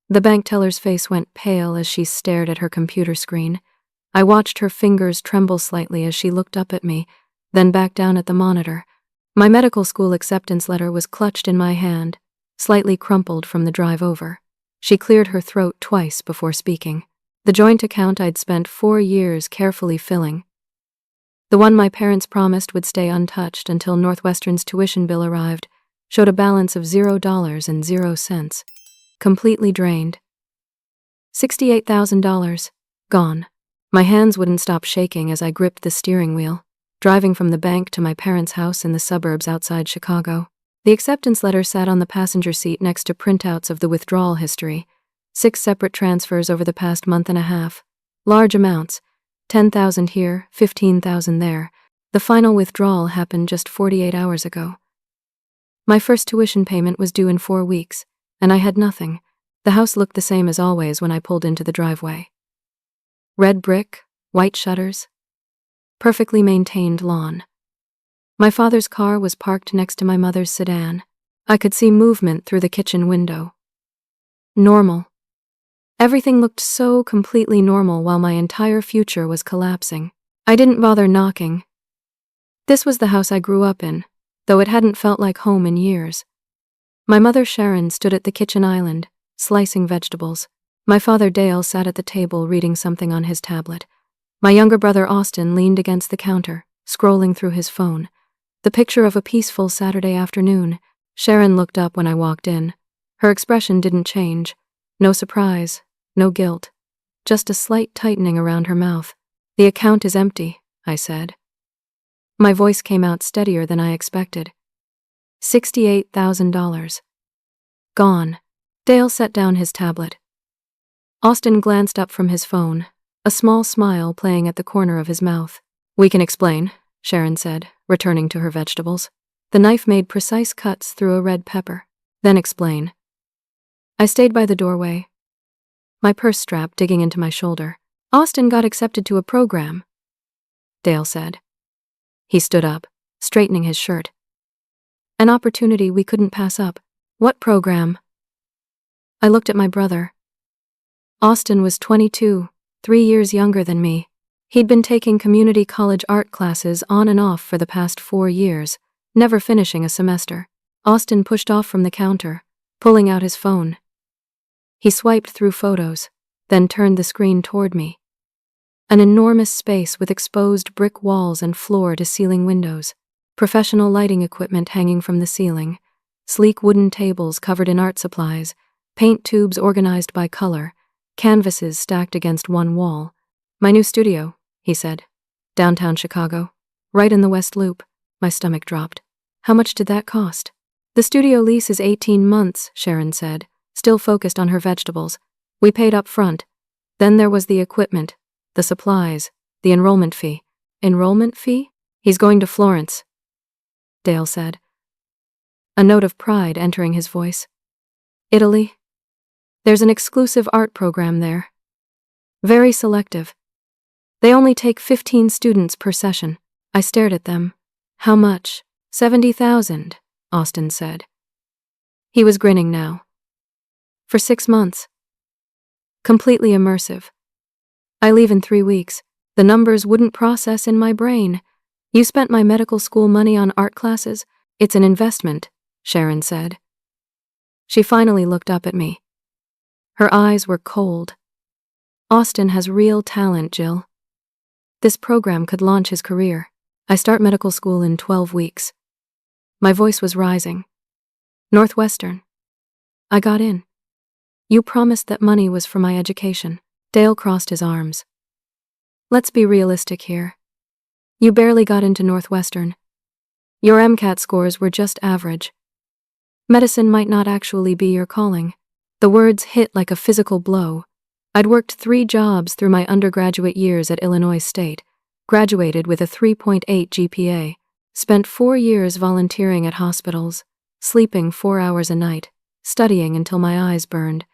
The bank teller's face went pale as she stared at her computer screen. I watched her fingers tremble slightly as she looked up at me, then back down at the monitor. My medical school acceptance letter was clutched in my hand, slightly crumpled from the drive over. She cleared her throat twice before speaking. The joint account I'd spent 4 years carefully filling. The one my parents promised would stay untouched until Northwestern's tuition bill arrived, showed a balance of $0.00. Completely drained. $68,000. Gone. My hands wouldn't stop shaking as I gripped the steering wheel, driving from the bank to my parents' house in the suburbs outside Chicago. The acceptance letter sat on the passenger seat next to printouts of the withdrawal history. 6 separate transfers over the past month and a half. Large amounts. $10,000 here, $15,000 there. The final withdrawal happened just 48 hours ago. My first tuition payment was due in 4 weeks, and I had nothing. The house looked the same as always when I pulled into the driveway. Red brick, white shutters. Perfectly maintained lawn. My father's car was parked next to my mother's sedan. I could see movement through the kitchen window. Normal. Everything looked so completely normal while my entire future was collapsing. I didn't bother knocking. This was the house I grew up in, though it hadn't felt like home in years. My mother Sharon stood at the kitchen island, slicing vegetables. My father Dale sat at the table reading something on his tablet. My younger brother Austin leaned against the counter, scrolling through his phone. The picture of a peaceful Saturday afternoon. Sharon looked up when I walked in. Her expression didn't change. No surprise, no guilt. Just a slight tightening around her mouth. "The account is empty," I said. My voice came out steadier than I expected. $68,000. Gone. Dale set down his tablet. Austin glanced up from his phone, a small smile playing at the corner of his mouth. "We can explain," Sharon said, returning to her vegetables. The knife made precise cuts through a red pepper. "Then explain." I stayed by the doorway, my purse strap digging into my shoulder. "Austin got accepted to a program," Dale said. He stood up, straightening his shirt. "An opportunity we couldn't pass up." "What program?" I looked at my brother. Austin was 22, 3 years younger than me. He'd been taking community college art classes on and off for the past 4 years, never finishing a semester. Austin pushed off from the counter, pulling out his phone. He swiped through photos, then turned the screen toward me. An enormous space with exposed brick walls and floor-to-ceiling windows, professional lighting equipment hanging from the ceiling, sleek wooden tables covered in art supplies, paint tubes organized by color, canvases stacked against one wall. "My new studio," he said. "Downtown Chicago. Right in the West Loop." My stomach dropped. "How much did that cost?" "The studio lease is 18 months, Sharon said, still focused on her vegetables. "We paid up front. Then there was the equipment, the supplies, the enrollment fee." "Enrollment fee?" "He's going to Florence," Dale said, a note of pride entering his voice. "Italy? There's an exclusive art program there. Very selective. They only take 15 students per session." I stared at them. "How much?" $70,000, Austin said. He was grinning now. "For 6 months. Completely immersive. I leave in 3 weeks. The numbers wouldn't process in my brain. "You spent my medical school money on art classes?" "It's an investment," Sharon said. She finally looked up at me. Her eyes were cold. "Austin has real talent, Jill. This program could launch his career. I start medical school in 12 weeks. My voice was rising. "Northwestern. I got in. You promised that money was for my education." Dale crossed his arms. "Let's be realistic here. You barely got into Northwestern. Your MCAT scores were just average. Medicine might not actually be your calling." The words hit like a physical blow. I'd worked 3 jobs through my undergraduate years at Illinois State, graduated with a 3.8 GPA, spent 4 years volunteering at hospitals, sleeping 4 hours a night, studying until my eyes burned.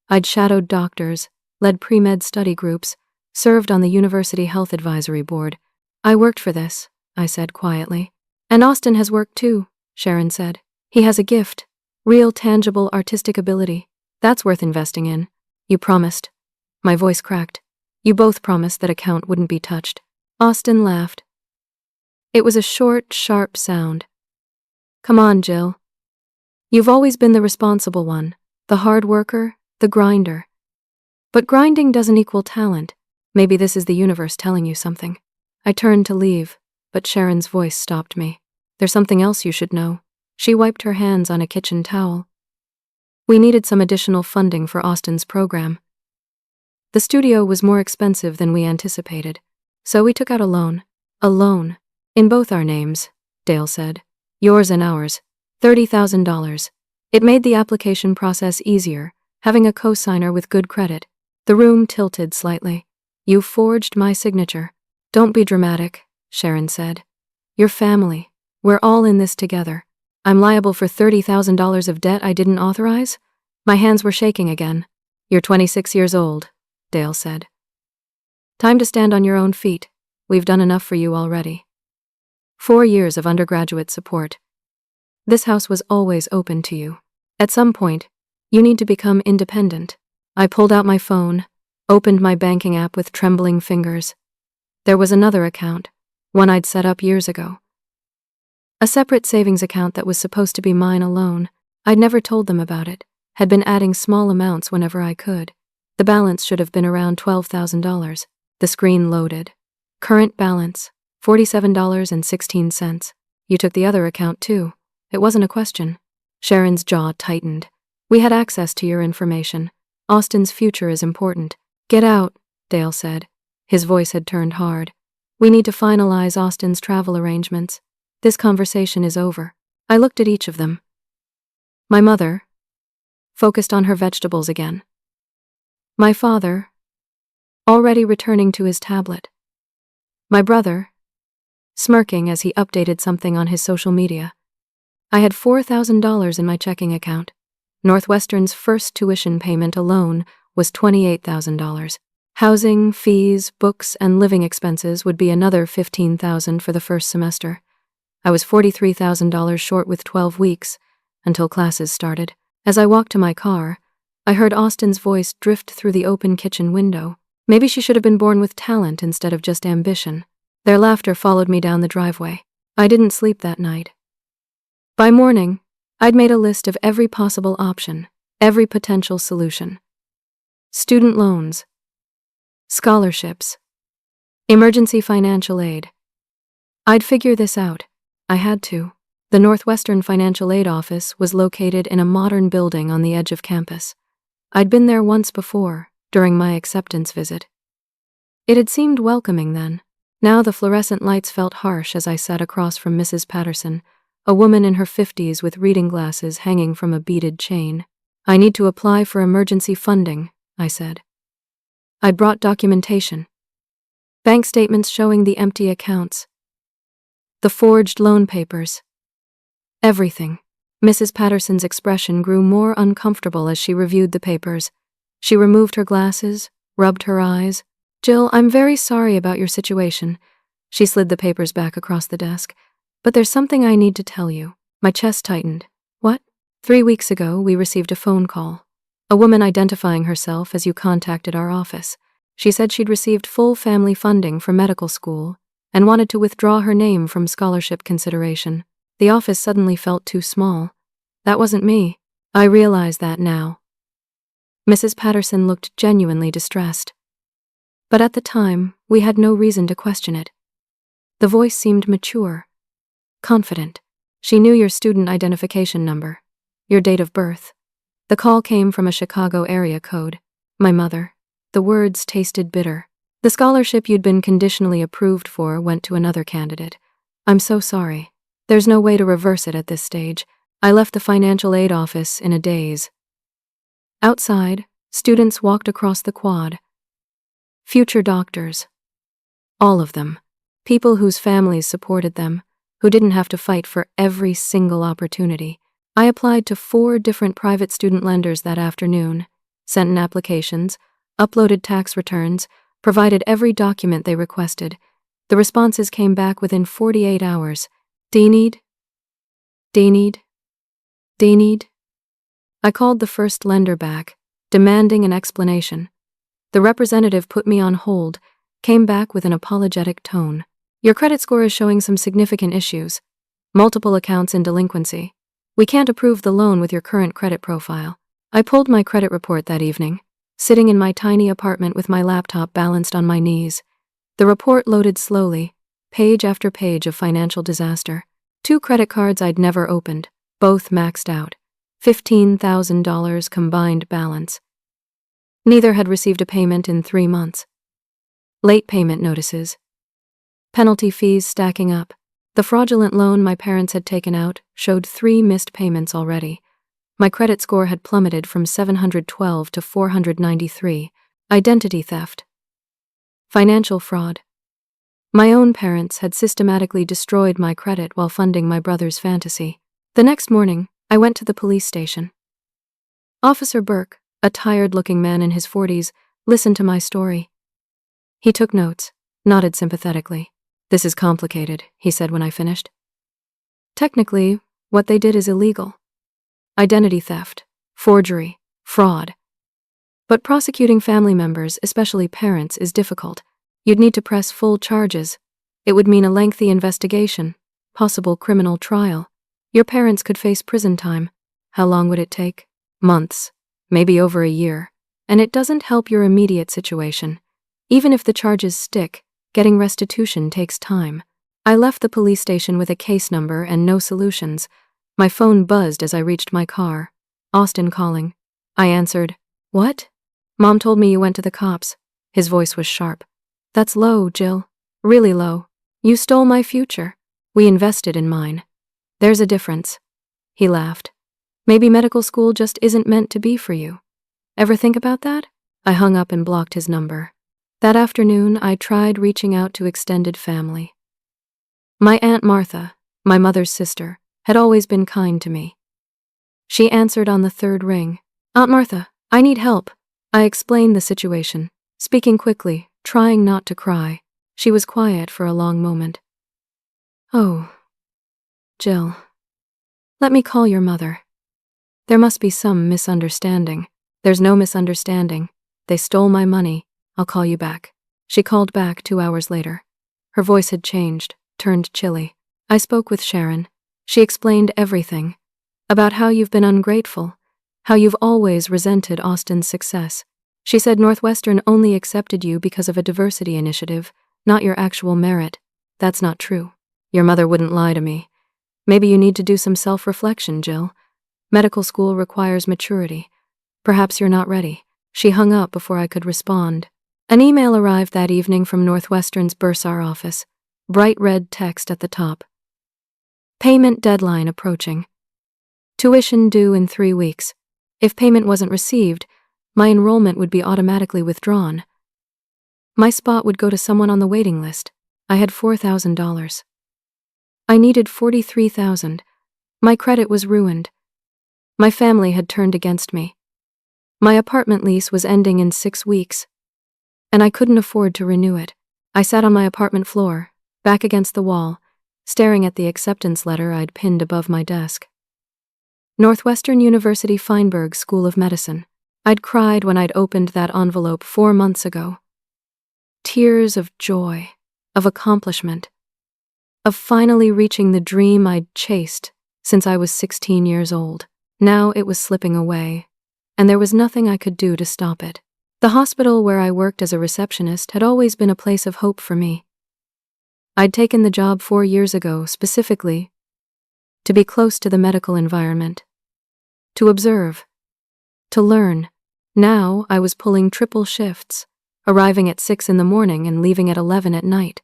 I'd shadowed doctors, led pre-med study groups, served on the University Health Advisory Board. "I worked for this," I said quietly. "And Austin has worked too," Sharon said. "He has a gift, real tangible artistic ability. That's worth investing in. You promised. My voice cracked. You both promised that account wouldn't be touched. Austin laughed. It was a short, sharp sound. Come on, Jill. You've always been the responsible one, the hard worker, the grinder. But grinding doesn't equal talent. Maybe this is the universe telling you something. I turned to leave, but Sharon's voice stopped me. There's something else you should know. She wiped her hands on a kitchen towel. We needed some additional funding for Austin's program. The studio was more expensive than we anticipated, so we took out a loan. A loan. In both our names, Dale said. Yours and ours. $30,000. It made the application process easier, having a co-signer with good credit. The room tilted slightly. You forged my signature. Don't be dramatic, Sharon said. You're family. We're all in this together. I'm liable for $30,000 of debt I didn't authorize? My hands were shaking again. You're 26 years old, Dale said. Time to stand on your own feet. We've done enough for you already. 4 years of undergraduate support. This house was always open to you. At some point, you need to become independent. I pulled out my phone, opened my banking app with trembling fingers. There was another account, one I'd set up years ago. A separate savings account that was supposed to be mine alone. I'd never told them about it, had been adding small amounts whenever I could. The balance should have been around $12,000. The screen loaded. Current balance, $47.16. You took the other account too. It wasn't a question. Sharon's jaw tightened. We had access to your information. Austin's future is important. Get out, Dale said. His voice had turned hard. We need to finalize Austin's travel arrangements. This conversation is over. I looked at each of them. My mother, focused on her vegetables again. My father, already returning to his tablet. My brother, smirking as he updated something on his social media. I had $4,000 in my checking account. Northwestern's first tuition payment alone was $28,000. Housing, fees, books, and living expenses would be another $15,000 for the first semester. I was $43,000 short with 12 weeks, until classes started. As I walked to my car, I heard Austin's voice drift through the open kitchen window. Maybe she should have been born with talent instead of just ambition. Their laughter followed me down the driveway. I didn't sleep that night. By morning, I'd made a list of every possible option, every potential solution. Student loans, scholarships, emergency financial aid. I'd figure this out. I had to. The Northwestern Financial Aid Office was located in a modern building on the edge of campus. I'd been there once before, during my acceptance visit. It had seemed welcoming then. Now the fluorescent lights felt harsh as I sat across from Mrs. Patterson, a woman in her 50s with reading glasses hanging from a beaded chain. I need to apply for emergency funding, I said. I'd brought documentation. Bank statements showing the empty accounts. The forged loan papers. Everything. Mrs. Patterson's expression grew more uncomfortable as she reviewed the papers. She removed her glasses, rubbed her eyes. Jill, I'm very sorry about your situation. She slid the papers back across the desk. But there's something I need to tell you. My chest tightened. What? 3 weeks ago, we received a phone call. A woman identifying herself as you contacted our office. She said she'd received full family funding for medical school and wanted to withdraw her name from scholarship consideration. The office suddenly felt too small. That wasn't me. I realize that now. Mrs. Patterson looked genuinely distressed. But at the time, we had no reason to question it. The voice seemed mature, confident. She knew your student identification number, your date of birth. The call came from a Chicago area code. My mother. The words tasted bitter. The scholarship you'd been conditionally approved for went to another candidate. I'm so sorry. There's no way to reverse it at this stage. I left the financial aid office in a daze. Outside, students walked across the quad. Future doctors. All of them. People whose families supported them, who didn't have to fight for every single opportunity. I applied to 4 different private student lenders that afternoon, sent in applications, uploaded tax returns, provided every document they requested. The responses came back within 48 hours. Do you need? I called the first lender back, demanding an explanation. The representative put me on hold, came back with an apologetic tone. Your credit score is showing some significant issues. Multiple accounts in delinquency. We can't approve the loan with your current credit profile. I pulled my credit report that evening, sitting in my tiny apartment with my laptop balanced on my knees. The report loaded slowly, page after page of financial disaster. 2 credit cards I'd never opened, both maxed out. $15,000 combined balance. Neither had received a payment in 3 months. Late payment notices. Penalty fees stacking up. The fraudulent loan my parents had taken out showed 3 missed payments already. My credit score had plummeted from 712 to 493. Identity theft. Financial fraud. My own parents had systematically destroyed my credit while funding my brother's fantasy. The next morning, I went to the police station. Officer Burke, a tired-looking man in his 40s, listened to my story. He took notes, nodded sympathetically. This is complicated, he said when I finished. Technically, what they did is illegal. Identity theft, forgery, fraud. But prosecuting family members, especially parents, is difficult. You'd need to press full charges. It would mean a lengthy investigation, possible criminal trial. Your parents could face prison time. How long would it take? Months, maybe over a year. And it doesn't help your immediate situation. Even if the charges stick, getting restitution takes time. I left the police station with a case number and no solutions. My phone buzzed as I reached my car. Austin calling. I answered. What? Mom told me you went to the cops. His voice was sharp. That's low, Jill. Really low. You stole my future. We invested in mine. There's a difference. He laughed. Maybe medical school just isn't meant to be for you. Ever think about that? I hung up and blocked his number. That afternoon, I tried reaching out to extended family. My Aunt Martha, my mother's sister, had always been kind to me. She answered on the 3rd ring. Aunt Martha, I need help. I explained the situation, speaking quickly, trying not to cry. She was quiet for a long moment. Oh, Jill. Let me call your mother. There must be some misunderstanding. There's no misunderstanding. They stole my money. I'll call you back. She called back 2 hours later. Her voice had changed, turned chilly. I spoke with Sharon. She explained everything. About how you've been ungrateful. How you've always resented Austin's success. She said Northwestern only accepted you because of a diversity initiative, not your actual merit. That's not true. Your mother wouldn't lie to me. Maybe you need to do some self-reflection, Jill. Medical school requires maturity. Perhaps you're not ready. She hung up before I could respond. An email arrived that evening from Northwestern's bursar office. Bright red text at the top. Payment deadline approaching. Tuition due in 3 weeks. If payment wasn't received, my enrollment would be automatically withdrawn. My spot would go to someone on the waiting list. I had $4,000. I needed $43,000. My credit was ruined. My family had turned against me. My apartment lease was ending in 6 weeks, and I couldn't afford to renew it. I sat on my apartment floor, back against the wall, staring at the acceptance letter I'd pinned above my desk. Northwestern University Feinberg School of Medicine. I'd cried when I'd opened that envelope 4 months ago. Tears of joy, of accomplishment, of finally reaching the dream I'd chased since I was 16 years old. Now it was slipping away, and there was nothing I could do to stop it. The hospital where I worked as a receptionist had always been a place of hope for me. I'd taken the job 4 years ago specifically to be close to the medical environment, to observe, to learn. Now I was pulling triple shifts, arriving at 6 in the morning and leaving at 11 at night.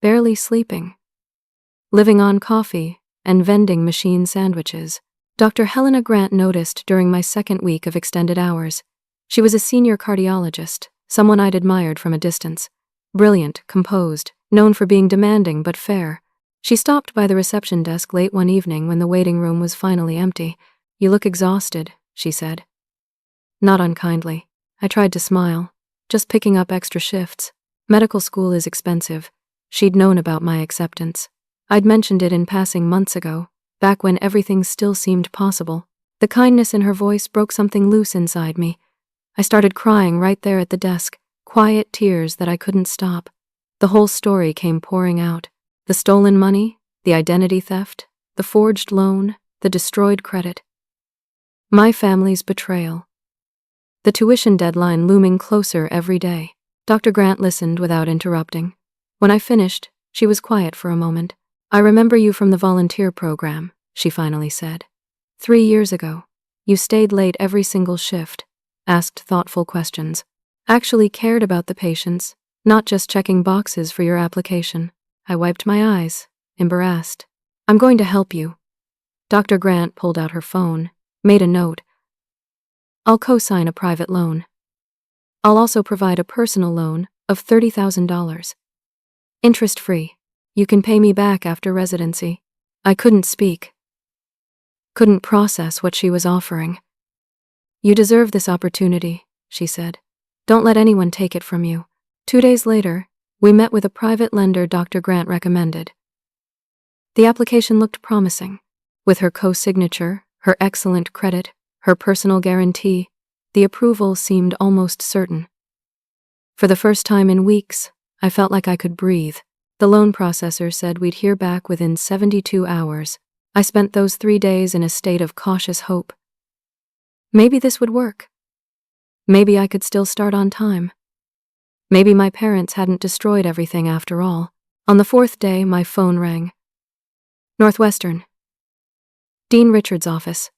Barely sleeping. Living on coffee and vending machine sandwiches. Dr. Helena Grant noticed during my 2nd week of extended hours. She was a senior cardiologist, someone I'd admired from a distance. Brilliant, composed, known for being demanding but fair. She stopped by the reception desk late one evening when the waiting room was finally empty. You look exhausted, she said. Not unkindly. I tried to smile. Just picking up extra shifts. Medical school is expensive. She'd known about my acceptance. I'd mentioned it in passing months ago, back when everything still seemed possible. The kindness in her voice broke something loose inside me. I started crying right there at the desk, quiet tears that I couldn't stop. The whole story came pouring out. The stolen money, the identity theft, the forged loan, the destroyed credit. My family's betrayal. The tuition deadline looming closer every day. Dr. Grant listened without interrupting. When I finished, she was quiet for a moment. "I remember you from the volunteer program," she finally said. 3 years ago, you stayed late every single shift, asked thoughtful questions, actually cared about the patients, not just checking boxes for your application." I wiped my eyes, embarrassed. "I'm going to help you." Dr. Grant pulled out her phone, made a note. "I'll co-sign a private loan. I'll also provide a personal loan of $30,000. Interest-free. You can pay me back after residency." I couldn't speak. Couldn't process what she was offering. "You deserve this opportunity," she said. "Don't let anyone take it from you." 2 days later, we met with a private lender Dr. Grant recommended. The application looked promising. With her co-signature, her excellent credit, her personal guarantee, the approval seemed almost certain. For the first time in weeks, I felt like I could breathe. The loan processor said we'd hear back within 72 hours. I spent those 3 days in a state of cautious hope. Maybe this would work. Maybe I could still start on time. Maybe my parents hadn't destroyed everything after all. On the 4th day, my phone rang. Northwestern. Dean Richards' office.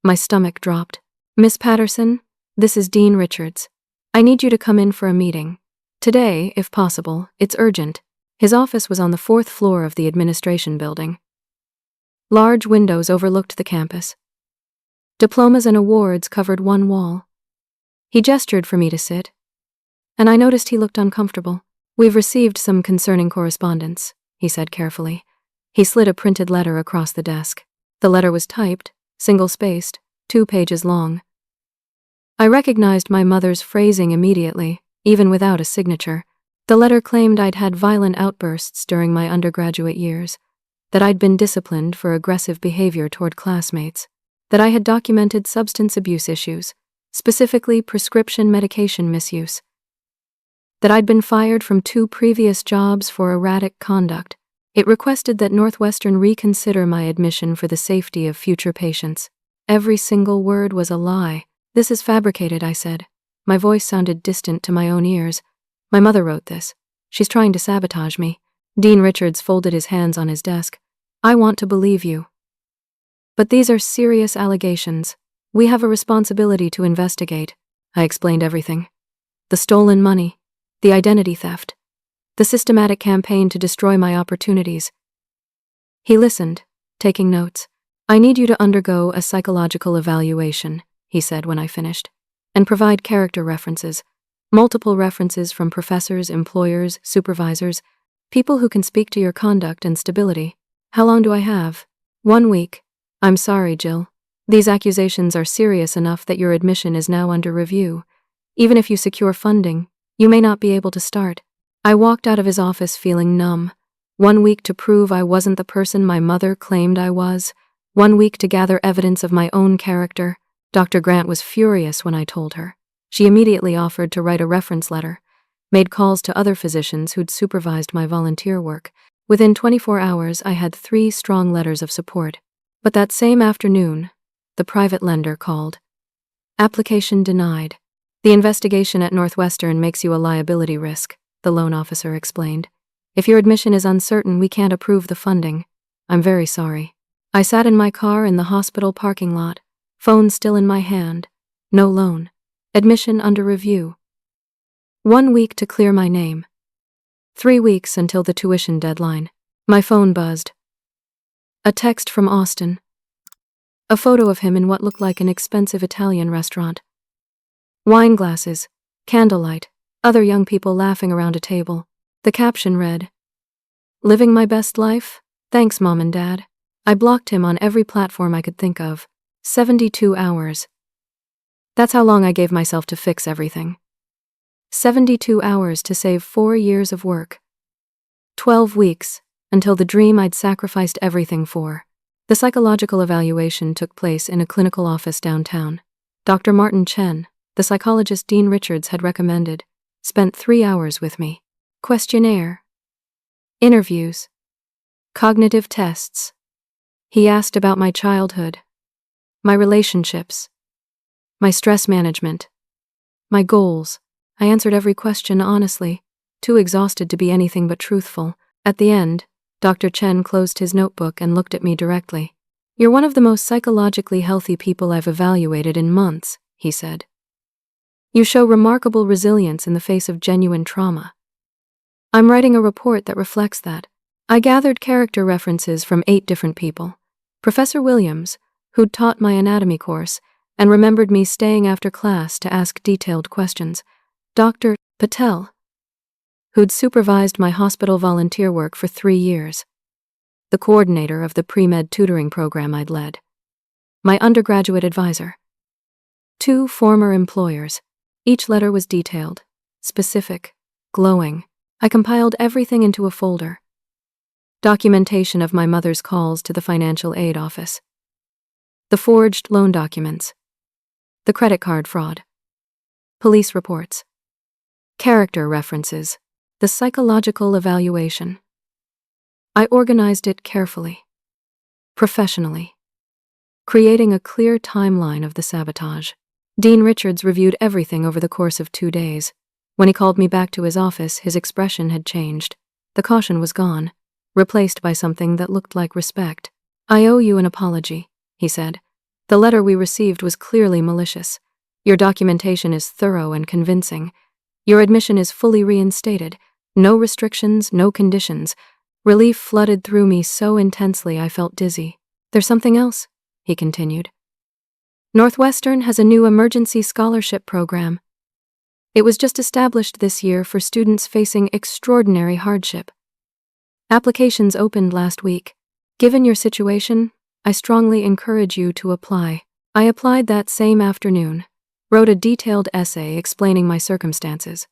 My stomach dropped. "Miss Patterson, this is Dean Richards. I need you to come in for a meeting. Today, if possible. It's urgent." His office was on the 4th floor of the administration building. Large windows overlooked the campus. Diplomas and awards covered one wall. He gestured for me to sit, and I noticed he looked uncomfortable. "We've received some concerning correspondence," he said carefully. He slid a printed letter across the desk. The letter was typed, single-spaced, 2 pages long. I recognized my mother's phrasing immediately, even without a signature. The letter claimed I'd had violent outbursts during my undergraduate years, that I'd been disciplined for aggressive behavior toward classmates, that I had documented substance abuse issues, specifically prescription medication misuse, that I'd been fired from 2 previous jobs for erratic conduct. It requested that Northwestern reconsider my admission for the safety of future patients. Every single word was a lie. "This is fabricated," I said. My voice sounded distant to my own ears. "My mother wrote this. She's trying to sabotage me." Dean Richards folded his hands on his desk. "I want to believe you. But these are serious allegations. We have a responsibility to investigate." I explained everything. The stolen money, the identity theft, the systematic campaign to destroy my opportunities. He listened, taking notes. "I need you to undergo a psychological evaluation," he said when I finished, "and provide character references. Multiple references from professors, employers, supervisors, people who can speak to your conduct and stability." "How long do I have?" 1 week. "I'm sorry, Jill. These accusations are serious enough that your admission is now under review. Even if you secure funding, you may not be able to start." I walked out of his office feeling numb. 1 week to prove I wasn't the person my mother claimed I was. 1 week to gather evidence of my own character. Dr. Grant was furious when I told her. She immediately offered to write a reference letter, made calls to other physicians who'd supervised my volunteer work. Within 24 hours, I had 3 strong letters of support. But that same afternoon, the private lender called. "Application denied. The investigation at Northwestern makes you a liability risk," the loan officer explained. "If your admission is uncertain, we can't approve the funding. I'm very sorry." I sat in my car in the hospital parking lot, phone still in my hand. No loan. Admission under review. 1 week to clear my name. 3 weeks until the tuition deadline. My phone buzzed. A text from Austin. A photo of him in what looked like an expensive Italian restaurant. Wine glasses, candlelight, other young people laughing around a table. The caption read, "Living my best life? Thanks, Mom and Dad." I blocked him on every platform I could think of. 72 hours. That's how long I gave myself to fix everything. 72 hours to save 4 years of work. 12 weeks, until the dream I'd sacrificed everything for The psychological evaluation took place in a clinical office downtown. Dr. Martin Chen, the psychologist Dean Richards had recommended, spent 3 hours with me. Questionnaire. Interviews. Cognitive tests. He asked about my childhood, my relationships, my stress management, my goals. I answered every question honestly, too exhausted to be anything but truthful. At the end, Dr. Chen closed his notebook and looked at me directly. "You're one of the most psychologically healthy people I've evaluated in months," he said. "You show remarkable resilience in the face of genuine trauma. I'm writing a report that reflects that." I gathered character references from 8 different people. Professor Williams, who'd taught my anatomy course and remembered me staying after class to ask detailed questions. Dr. Patel, who'd supervised my hospital volunteer work for 3 years. The coordinator of the pre-med tutoring program I'd led. My undergraduate advisor. 2 former employers. Each letter was detailed, specific, glowing. I compiled everything into a folder. Documentation of my mother's calls to the financial aid office. The forged loan documents. The credit card fraud. Police reports. Character references. The psychological evaluation. I organized it carefully, professionally, creating a clear timeline of the sabotage. Dean Richards reviewed everything over the course of 2 days. When he called me back to his office, his expression had changed. The caution was gone, replaced by something that looked like respect. "I owe you an apology," he said. "The letter we received was clearly malicious. Your documentation is thorough and convincing. Your admission is fully reinstated. No restrictions, no conditions." Relief flooded through me so intensely I felt dizzy. "There's something else," he continued. "Northwestern has a new emergency scholarship program. It was just established this year for students facing extraordinary hardship. Applications opened last week. Given your situation, I strongly encourage you to apply." I applied that same afternoon, wrote a detailed essay explaining my circumstances.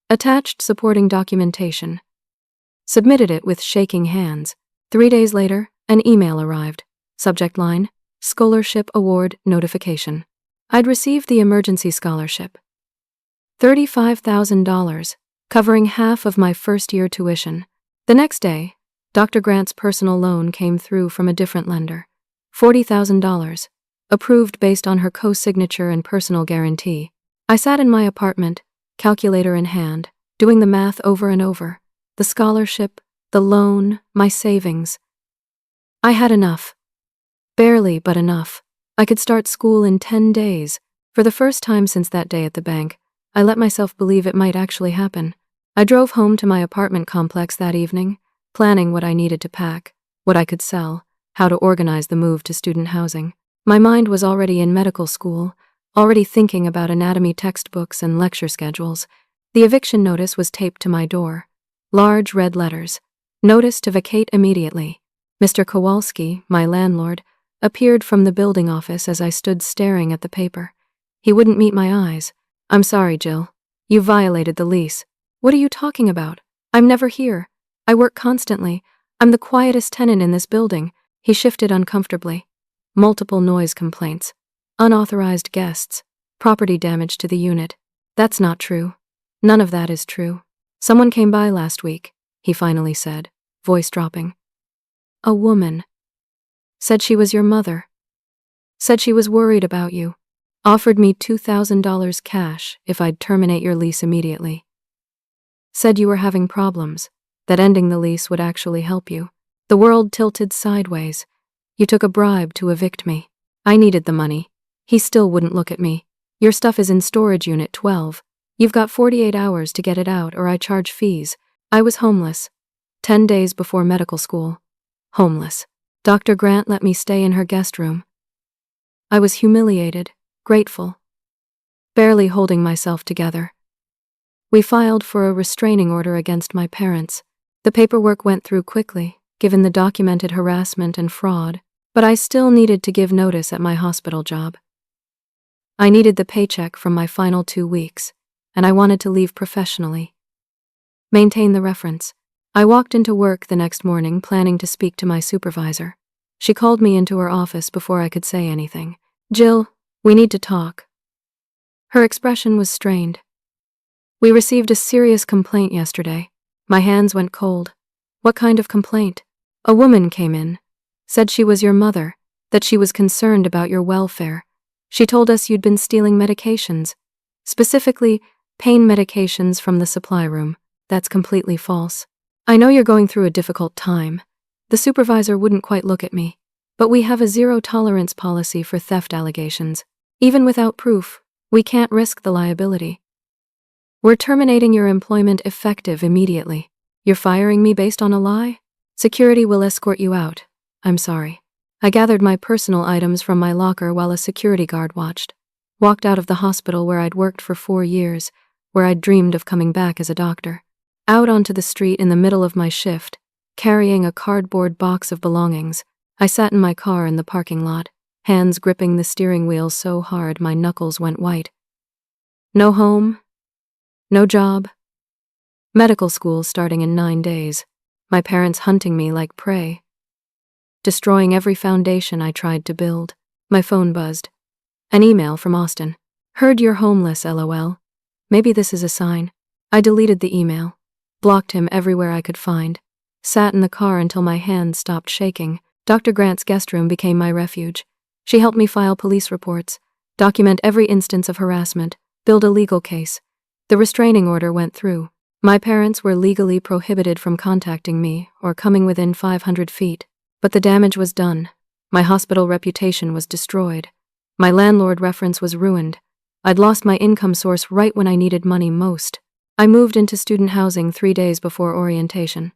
Attached supporting documentation. Submitted it with shaking hands. 3 days later, an email arrived. Subject line, Scholarship Award Notification. I'd received the emergency scholarship. $35,000, covering half of my first-year tuition. The next day, Dr. Grant's personal loan came through from a different lender. $40,000, approved based on her co-signature and personal guarantee. I sat in my apartment, calculator in hand, doing the math over and over. The scholarship, the loan, my savings. I had enough. Barely, but enough. I could start school in 10 days. For the first time since that day at the bank, I let myself believe it might actually happen. I drove home to my apartment complex that evening, planning what I needed to pack, what I could sell, how to organize the move to student housing. My mind was already in medical school, already thinking about anatomy textbooks and lecture schedules. The eviction notice was taped to my door. Large red letters. Notice to vacate immediately. Mr. Kowalski, my landlord, appeared from the building office as I stood staring at the paper. He wouldn't meet my eyes. "I'm sorry, Jill. You violated the lease." "What are you talking about? I'm never here. I work constantly. I'm the quietest tenant in this building." He shifted uncomfortably. "Multiple noise complaints. Unauthorized guests. Property damage to the unit." "That's not true. None of that is true. Someone came by last week," he finally said, voice dropping. "A woman. Said she was your mother. Said she was worried about you. Offered me $2,000 cash if I'd terminate your lease immediately. Said you were having problems, that ending the lease would actually help you." The world tilted sideways. "You took a bribe to evict me." I needed the money. He still wouldn't look at me. "Your stuff is in storage unit 12. You've got 48 hours to get it out or I charge fees." I was homeless. 10 days before medical school. Homeless. Dr. Grant let me stay in her guest room. I was humiliated, grateful, barely holding myself together. We filed for a restraining order against my parents. The paperwork went through quickly, given the documented harassment and fraud, but I still needed to give notice at my hospital job. I needed the paycheck from my final 2 weeks, and I wanted to leave professionally. Maintain the reference. I walked into work the next morning planning to speak to my supervisor. She called me into her office before I could say anything. "Jill, we need to talk." Her expression was strained. "We received a serious complaint yesterday." My hands went cold. "What kind of complaint?" "A woman came in. Said she was your mother, that she was concerned about your welfare. She told us you'd been stealing medications, specifically pain medications from the supply room." "That's completely false. I know you're going through a difficult time." The supervisor wouldn't quite look at me. "But we have a zero-tolerance policy for theft allegations. Even without proof, we can't risk the liability. We're terminating your employment effective immediately. You're firing me based on a lie? Security will escort you out." "I'm sorry." I gathered my personal items from my locker while a security guard watched. Walked out of the hospital where I'd worked for 4 years, where I'd dreamed of coming back as a doctor. Out onto the street in the middle of my shift, carrying a cardboard box of belongings. I sat in my car in the parking lot, hands gripping the steering wheel so hard my knuckles went white. No home. No job. Medical school starting in 9 days. My parents hunting me like prey. Destroying every foundation I tried to build. My phone buzzed. An email from Austin. "Heard you're homeless, LOL. Maybe this is a sign." I deleted the email. Blocked him everywhere I could find. Sat in the car until my hands stopped shaking. Dr. Grant's guest room became my refuge. She helped me file police reports, document every instance of harassment, build a legal case. The restraining order went through. My parents were legally prohibited from contacting me or coming within 500 feet. But the damage was done. My hospital reputation was destroyed. My landlord reference was ruined. I'd lost my income source right when I needed money most. I moved into student housing 3 days before orientation.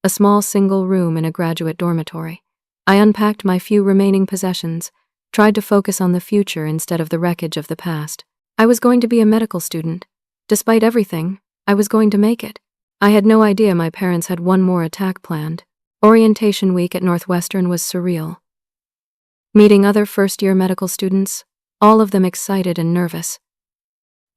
A small single room in a graduate dormitory. I unpacked my few remaining possessions, tried to focus on the future instead of the wreckage of the past. I was going to be a medical student. Despite everything, I was going to make it. I had no idea my parents had one more attack planned. Orientation week at Northwestern was surreal. Meeting other first-year medical students, all of them excited and nervous.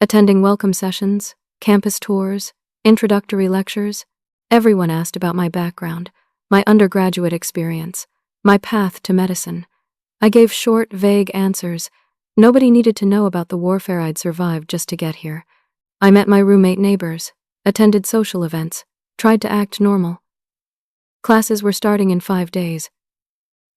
Attending welcome sessions, campus tours, introductory lectures. Everyone asked about my background, my undergraduate experience, my path to medicine. I gave short, vague answers. Nobody needed to know about the warfare I'd survived just to get here. I met my roommate neighbors, attended social events, tried to act normal. Classes were starting in 5 days.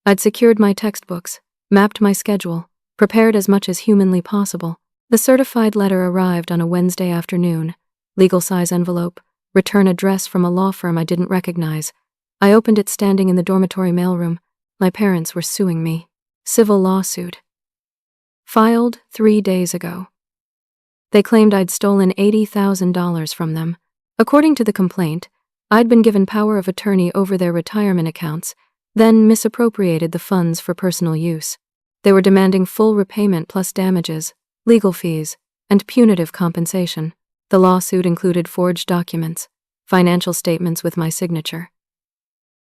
I'd secured my textbooks, mapped my schedule, prepared as much as humanly possible. The certified letter arrived on a Wednesday afternoon. Legal-size envelope, return address from a law firm I didn't recognize. I opened it standing in the dormitory mailroom. My parents were suing me. Civil lawsuit. Filed 3 days ago. They claimed I'd stolen $80,000 from them. According to the complaint, I'd been given power of attorney over their retirement accounts, then misappropriated the funds for personal use. They were demanding full repayment plus damages, legal fees, and punitive compensation. The lawsuit included forged documents, financial statements with my signature.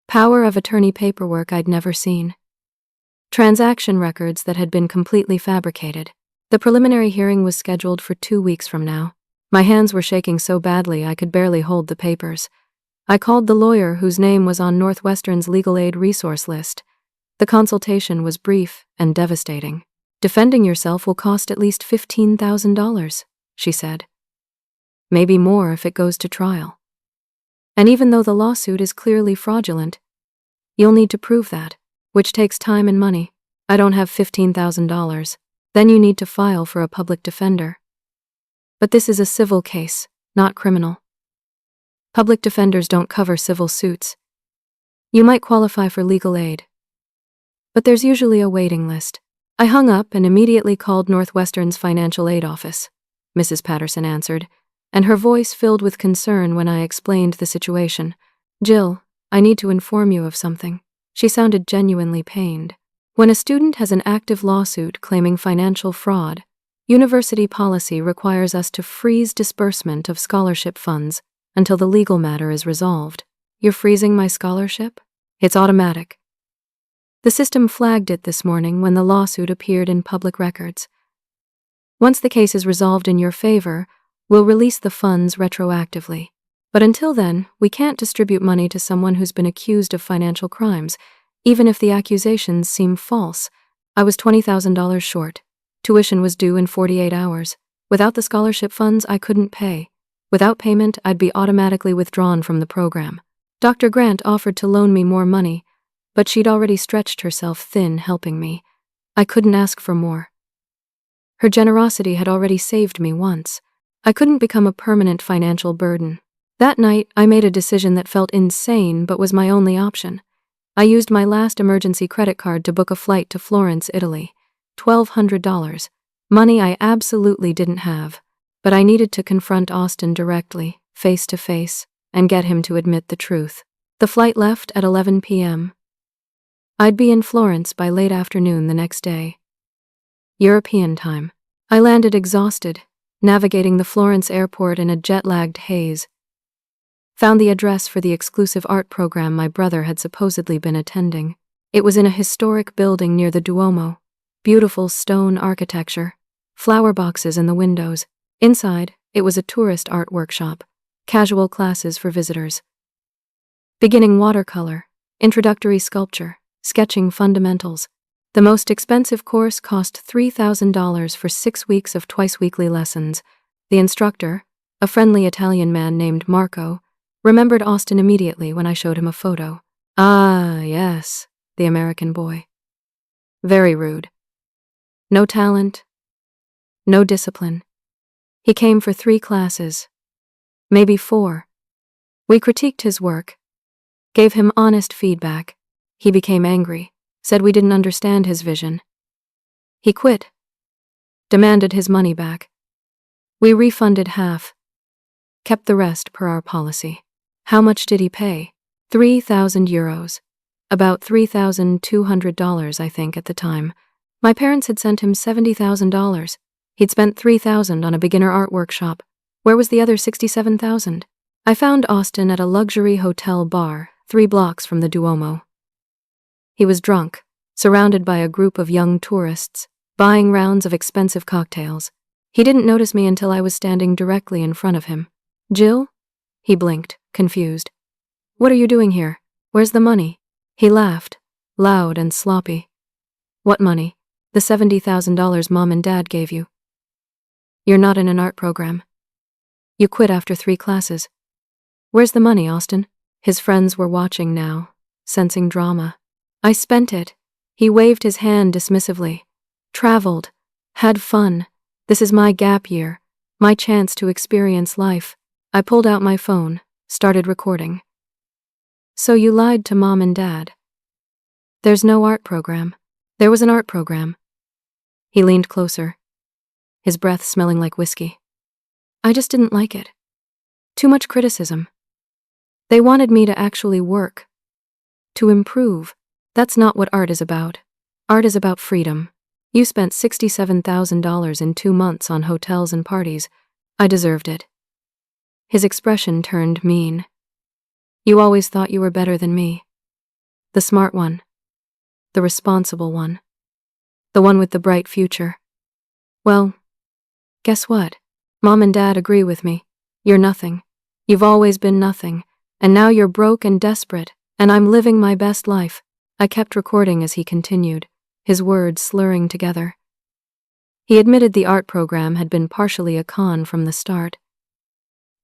Power of attorney paperwork I'd never seen. Transaction records that had been completely fabricated. The preliminary hearing was scheduled for 2 weeks from now. My hands were shaking so badly I could barely hold the papers. I called the lawyer whose name was on Northwestern's legal aid resource list. The consultation was brief and devastating. "Defending yourself will cost at least $15,000, she said. "Maybe more if it goes to trial. And even though the lawsuit is clearly fraudulent, you'll need to prove that, which takes time and money. I don't have $15,000. Then you need to file for a public defender. But this is a civil case, not criminal. Public defenders don't cover civil suits. You might qualify for legal aid, but there's usually a waiting list." I hung up and immediately called Northwestern's financial aid office. Mrs. Patterson answered, and her voice filled with concern when I explained the situation. "Jill, I need to inform you of something." She sounded genuinely pained. "When a student has an active lawsuit claiming financial fraud, university policy requires us to freeze disbursement of scholarship funds until the legal matter is resolved." "You're freezing my scholarship?" "It's automatic. The system flagged it this morning when the lawsuit appeared in public records. Once the case is resolved in your favor, we'll release the funds retroactively. But until then, we can't distribute money to someone who's been accused of financial crimes. Even if the accusations seem false, I was $20,000 short. Tuition was due in 48 hours. Without the scholarship funds, I couldn't pay. Without payment, I'd be automatically withdrawn from the program. Dr. Grant offered to loan me more money, but she'd already stretched herself thin helping me. I couldn't ask for more. Her generosity had already saved me once. I couldn't become a permanent financial burden. That night, I made a decision that felt insane but was my only option. I used my last emergency credit card to book a flight to Florence, Italy. $1,200. Money I absolutely didn't have. But I needed to confront Austin directly, face to face, and get him to admit the truth. The flight left at 11 p.m. I'd be in Florence by late afternoon the next day. European time. I landed exhausted, navigating the Florence airport in a jet-lagged haze. Found the address for the exclusive art program my brother had supposedly been attending. It was in a historic building near the Duomo. Beautiful stone architecture, flower boxes in the windows. Inside, it was a tourist art workshop, casual classes for visitors. Beginning watercolor, introductory sculpture, sketching fundamentals. The most expensive course cost $3,000 for 6 weeks of twice-weekly lessons. The instructor, a friendly Italian man named Marco, remembered Austin immediately when I showed him a photo. Ah, yes, the American boy. Very rude. No talent, no discipline. He came for 3 classes, maybe 4. We critiqued his work, gave him honest feedback. He became angry, said we didn't understand his vision. He quit, demanded his money back. We refunded half, kept the rest per our policy. How much did he pay? 3,000 euros. About $3,200, I think, at the time. My parents had sent him $70,000. He'd spent $3,000 on a beginner art workshop. Where was the other $67,000? I found Austin at a luxury hotel bar, 3 blocks from the Duomo. He was drunk, surrounded by a group of young tourists, buying rounds of expensive cocktails. He didn't notice me until I was standing directly in front of him. Jill? He blinked, confused. What are you doing here? Where's the money? He laughed, loud and sloppy. What money? The $70,000 Mom and Dad gave you. You're not in an art program. You quit after 3 classes. Where's the money, Austin? His friends were watching now, sensing drama. I spent it. He waved his hand dismissively. Traveled. Had fun. This is my gap year. My chance to experience life. I pulled out my phone, started recording. So you lied to Mom and Dad. There's no art program. There was an art program. He leaned closer, his breath smelling like whiskey. I just didn't like it. Too much criticism. They wanted me to actually work. To improve. That's not what art is about. Art is about freedom. You spent $67,000 in 2 months on hotels and parties. I deserved it. His expression turned mean. You always thought you were better than me. The smart one. The responsible one. The one with the bright future. Well, guess what? Mom and Dad agree with me. You're nothing. You've always been nothing. And now you're broke and desperate, and I'm living my best life. I kept recording as he continued, his words slurring together. He admitted the art program had been partially a con from the start.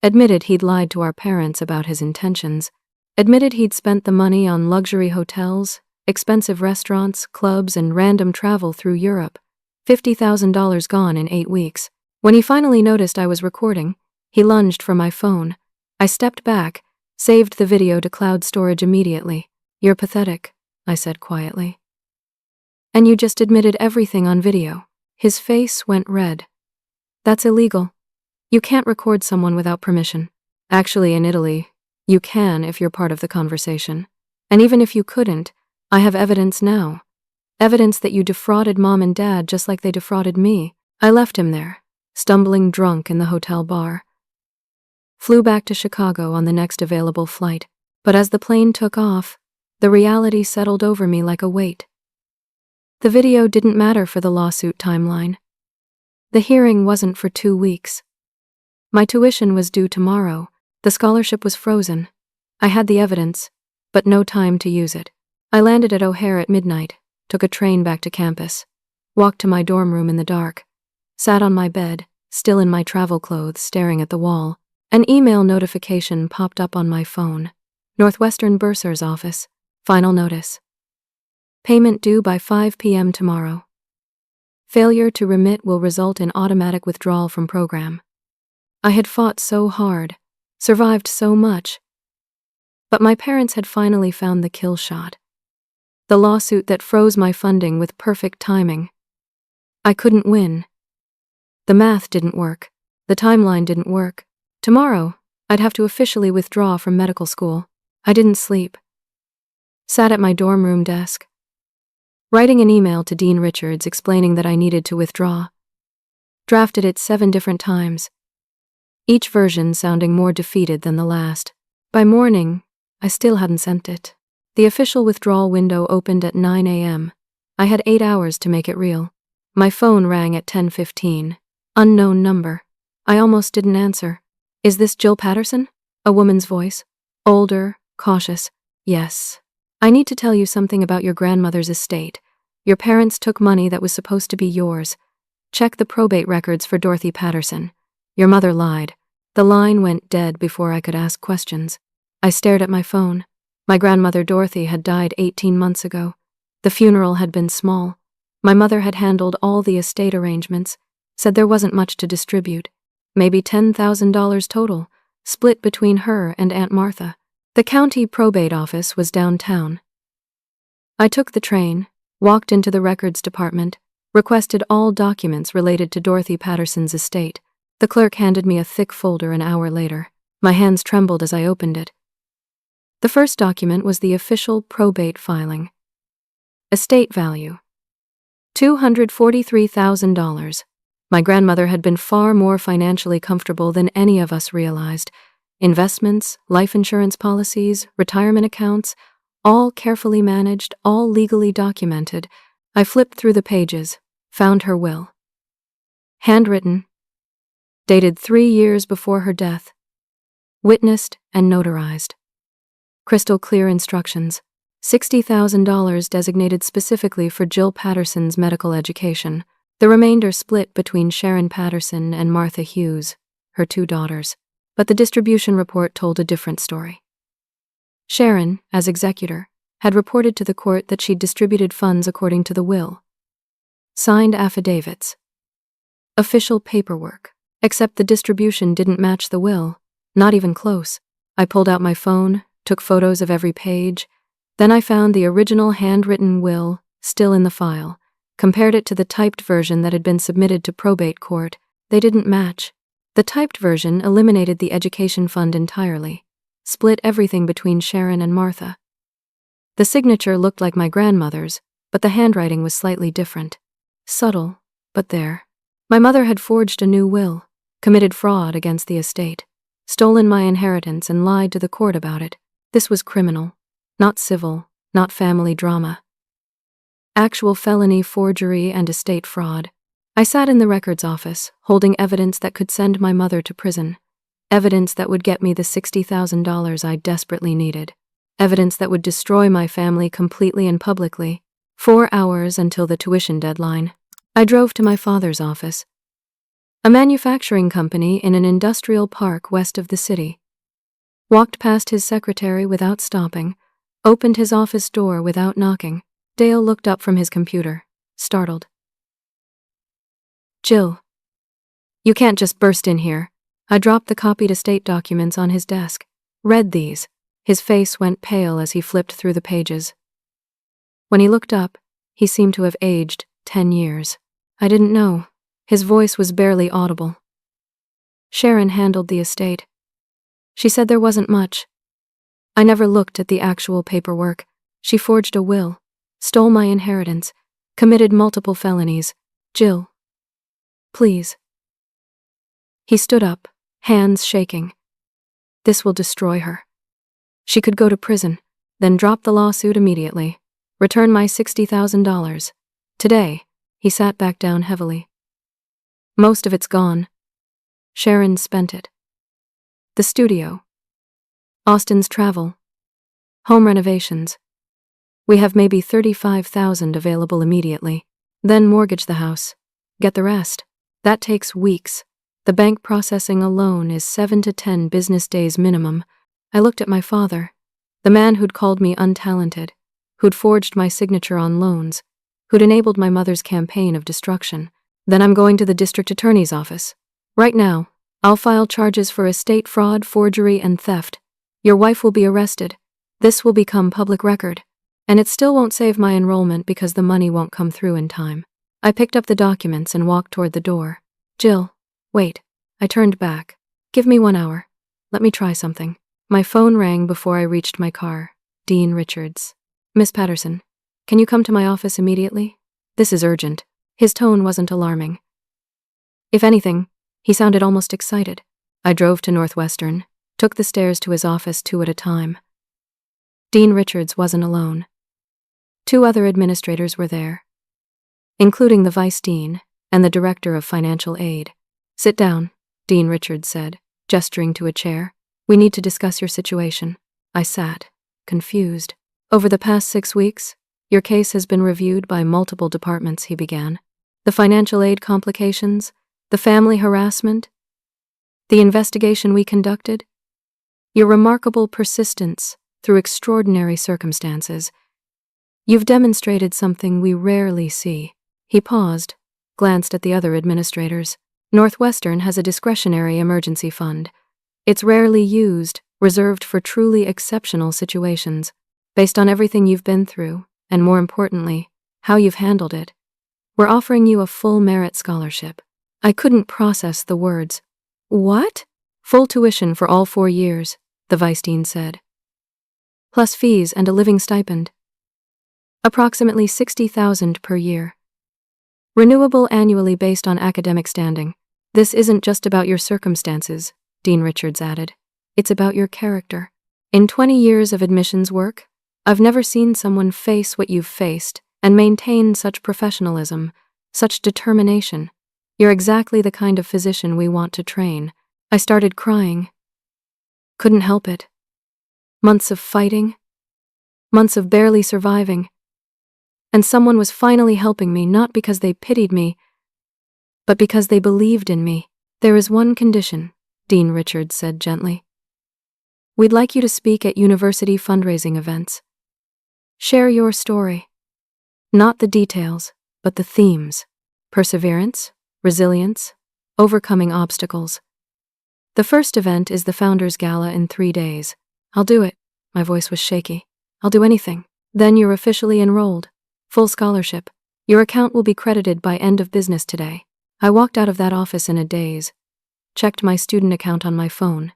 Admitted he'd lied to our parents about his intentions. Admitted he'd spent the money on luxury hotels, expensive restaurants, clubs, and random travel through Europe. $50,000 gone in 8 weeks. When he finally noticed I was recording, he lunged for my phone. I stepped back, saved the video to cloud storage immediately. You're pathetic, I said quietly. And you just admitted everything on video. His face went red. That's illegal. You can't record someone without permission. Actually, in Italy, you can if you're part of the conversation. And even if you couldn't, I have evidence now. Evidence that you defrauded Mom and Dad just like they defrauded me. I left him there, stumbling drunk in the hotel bar. Flew back to Chicago on the next available flight. But as the plane took off, the reality settled over me like a weight. The video didn't matter for the lawsuit timeline. The hearing wasn't for 2 weeks. My tuition was due tomorrow. The scholarship was frozen. I had the evidence, but no time to use it. I landed at O'Hare at midnight, took a train back to campus, walked to my dorm room in the dark, sat on my bed, still in my travel clothes, staring at the wall. An email notification popped up on my phone. Northwestern Bursar's office. Final notice. Payment due by 5 p.m. tomorrow. Failure to remit will result in automatic withdrawal from program. I had fought so hard, survived so much, but my parents had finally found the kill shot. The lawsuit that froze my funding with perfect timing. I couldn't win. The math didn't work. The timeline didn't work. Tomorrow, I'd have to officially withdraw from medical school. I didn't sleep. Sat at my dorm room desk, writing an email to Dean Richards explaining that I needed to withdraw. Drafted it 7 different times, each version sounding more defeated than the last. By morning, I still hadn't sent it. The official withdrawal window opened at 9 a.m. I had 8 hours to make it real. My phone rang at 10:15. Unknown number. I almost didn't answer. Is this Jill Patterson? A woman's voice. Older, cautious. Yes. I need to tell you something about your grandmother's estate. Your parents took money that was supposed to be yours. Check the probate records for Dorothy Patterson. Your mother lied. The line went dead before I could ask questions. I stared at my phone. My grandmother Dorothy had died 18 months ago. The funeral had been small. My mother had handled all the estate arrangements, said there wasn't much to distribute. Maybe $10,000 total, split between her and Aunt Martha. The county probate office was downtown. I took the train, walked into the records department, requested all documents related to Dorothy Patterson's estate. The clerk handed me a thick folder an hour later. My hands trembled as I opened it. The first document was the official probate filing. Estate value: $243,000. My grandmother had been far more financially comfortable than any of us realized. Investments, life insurance policies, retirement accounts, all carefully managed, all legally documented. I flipped through the pages, found her will. Handwritten, dated 3 years before her death, witnessed and notarized. Crystal clear instructions. $60,000 designated specifically for Jill Patterson's medical education. The remainder split between Sharon Patterson and Martha Hughes, her 2 daughters. But the distribution report told a different story. Sharon, as executor, had reported to the court that she'd distributed funds according to the will. Signed affidavits. Official paperwork. Except the distribution didn't match the will, not even close. I pulled out my phone, took photos of every page. Then I found the original handwritten will, still in the file, compared it to the typed version that had been submitted to probate court. They didn't match. The typed version eliminated the education fund entirely, split everything between Sharon and Martha. The signature looked like my grandmother's, but the handwriting was slightly different. Subtle, but there. My mother had forged a new will, committed fraud against the estate, stolen my inheritance and lied to the court about it. This was criminal, not civil, not family drama. Actual felony forgery and estate fraud. I sat in the records office, holding evidence that could send my mother to prison. Evidence that would get me the $60,000 I desperately needed. Evidence that would destroy my family completely and publicly. 4 hours until the tuition deadline. I drove to my father's office, a manufacturing company in an industrial park west of the city. Walked past his secretary without stopping, opened his office door without knocking. Dale looked up from his computer, startled. Jill, you can't just burst in here. I dropped the copied estate documents on his desk. Read these. His face went pale as he flipped through the pages. When he looked up, he seemed to have aged 10 years. I didn't know. His voice was barely audible. Sharon handled the estate. She said there wasn't much. I never looked at the actual paperwork. She forged a will, stole my inheritance, committed multiple felonies. Jill, please. He stood up, hands shaking. This will destroy her. She could go to prison, then drop the lawsuit immediately. Return my $60,000. Today, he sat back down heavily. Most of it's gone. Sharon spent it. The studio. Austin's travel. Home renovations. We have maybe 35,000 available immediately. Then mortgage the house. Get the rest. That takes weeks. The bank processing alone is 7 to 10 business days minimum. I looked at my father, the man who'd called me untalented, who'd forged my signature on loans, who'd enabled my mother's campaign of destruction. Then I'm going to the district attorney's office. Right now, I'll file charges for estate fraud, forgery, and theft. Your wife will be arrested. This will become public record. And it still won't save my enrollment because the money won't come through in time. I picked up the documents and walked toward the door. Jill, wait. I turned back. Give me 1 hour. Let me try something. My phone rang before I reached my car. Dean Richards. Miss Patterson, can you come to my office immediately? This is urgent. His tone wasn't alarming. If anything, he sounded almost excited. I drove to Northwestern, took the stairs to his office 2 at a time. Dean Richards wasn't alone. 2 other administrators were there, including the vice dean and the director of financial aid. Sit down, Dean Richards said, gesturing to a chair. We need to discuss your situation. I sat, confused. Over the past 6 weeks, your case has been reviewed by multiple departments, he began. The financial aid complications, the family harassment, the investigation we conducted, your remarkable persistence through extraordinary circumstances. You've demonstrated something we rarely see. He paused, glanced at the other administrators. Northwestern has a discretionary emergency fund. It's rarely used, reserved for truly exceptional situations. Based on everything you've been through, and more importantly, how you've handled it, we're offering you a full merit scholarship. I couldn't process the words. What? Full tuition for all 4 years, the vice dean said. Plus fees and a living stipend. Approximately $60,000 per year. Renewable annually based on academic standing. This isn't just about your circumstances, Dean Richards added. It's about your character. In 20 years of admissions work, I've never seen someone face what you've faced and maintain such professionalism, such determination. You're exactly the kind of physician we want to train. I started crying. Couldn't help it. Months of fighting. Months of barely surviving. And someone was finally helping me, not because they pitied me, but because they believed in me. There is one condition, Dean Richards said gently. We'd like you to speak at university fundraising events. Share your story. Not the details, but the themes. Perseverance, resilience, overcoming obstacles. The first event is the Founders Gala in 3 days. I'll do it. My voice was shaky. I'll do anything. Then you're officially enrolled. Full scholarship. Your account will be credited by end of business today. I walked out of that office in a daze. Checked my student account on my phone.